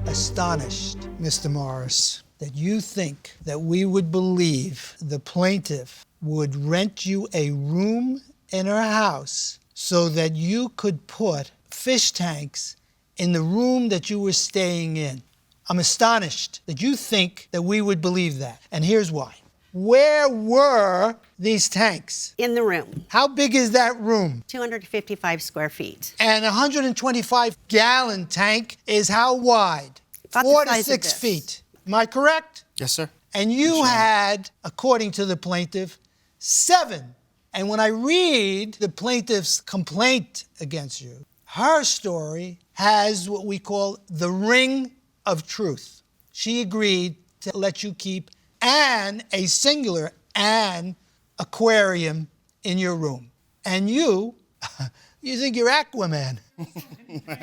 astonished, Mr. Morris, that you think that we would believe the plaintiff would rent you a room in her house so that you could put fish tanks in the room that you were staying in. I'm astonished that you think that we would believe that. And here's why. Where were these tanks? In the room. How big is that room? 255 square feet. And a 125-gallon tank is how wide? About the 4 to size of 6 this. feet. Am I correct? Yes, sir. And you had, according to the plaintiff, 7. And when I read the plaintiff's complaint against you, her story has what we call the ring of truth. She agreed to let you keep a singular aquarium in your room. And you think you're Aquaman.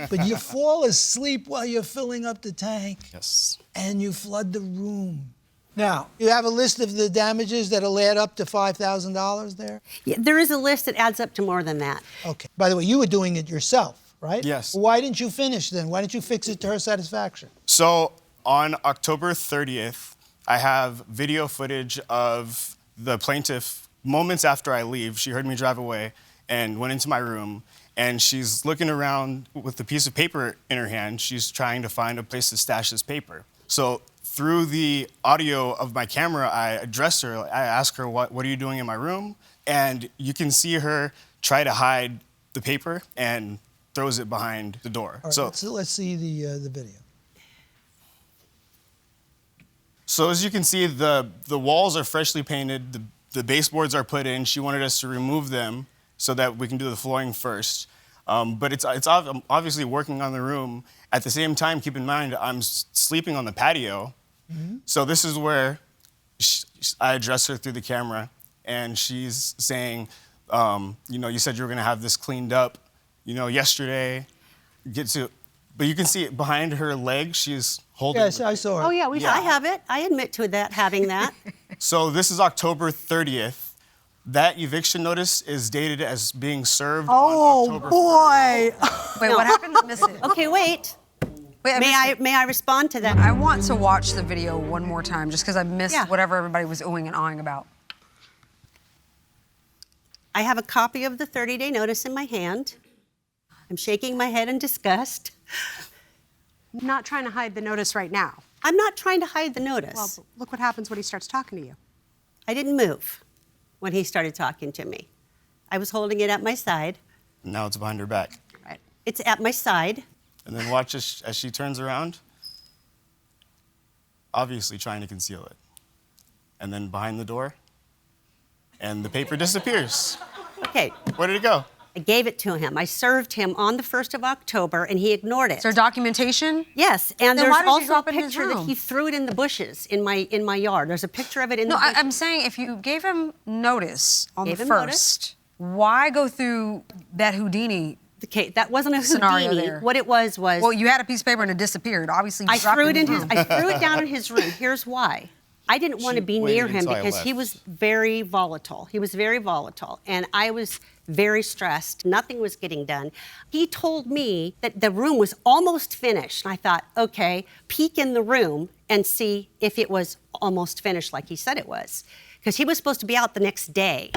But you fall asleep while you're filling up the tank. Yes. And you flood the room. Now, you have a list of the damages that'll add up to $5,000 there? Yeah, there is a list that adds up to more than that. Okay. By the way, you were doing it yourself, right? Yes. Why didn't you finish then? Why didn't you fix it to her satisfaction? So on October 30th, I have video footage of the plaintiff moments after I leave. She heard me drive away and went into my room, and she's looking around with a piece of paper in her hand. She's trying to find a place to stash this paper. So through the audio of my camera, I address her. I ask her, what are you doing in my room? And you can see her try to hide the paper and throws it behind the door. All right, so let's see the video. So as you can see, the walls are freshly painted, the baseboards are put in. She wanted us to remove them so that we can do the flooring first. But it's obviously working on the room. At the same time, keep in mind, I'm sleeping on the patio. Mm-hmm. So this is where I address her through the camera, and she's saying, you said you were gonna have this cleaned up, yesterday. But you can see behind her leg, she's holding. Yes, I saw it. Oh, yeah, I have it. I admit to that, having that. So this is October 30th. That eviction notice is dated as being served on October 1st. Wait, what happened? Miss it. Okay, wait. May I respond to that? I want to watch the video one more time, just because I missed whatever everybody was oohing and ahhing about. I have a copy of the 30-day notice in my hand. I'm shaking my head in disgust. I'm not trying to hide the notice right now. I'm not trying to hide the notice. Well, look what happens when he starts talking to you. I didn't move when he started talking to me. I was holding it at my side. Now it's behind her back. Right. It's at my side. And then watch as she turns around, obviously trying to conceal it. And then behind the door, and the paper disappears. Okay. Where did it go? I gave it to him. I served him on the 1st of October, and he ignored it. Is there documentation? Yes, and Then there's why did you also a drop it in his picture that room? he threw it in the bushes in my yard. There's a picture of it in the bushes. No, I'm saying if you gave him notice on Gave the him 1st, notice. why go through that Houdini? Okay, that wasn't a Scenario Houdini. there. What it was. Well, you had a piece of paper and it disappeared. Obviously, you I dropped threw it in his his. room. I threw it down in his room. Here's why. I didn't want to be near him until I because he left. was very volatile. He was very volatile, and I was very stressed. Nothing was getting done. He told me that the room was almost finished. And I thought, okay, peek in the room and see if it was almost finished like he said it was, because he was supposed to be out the next day.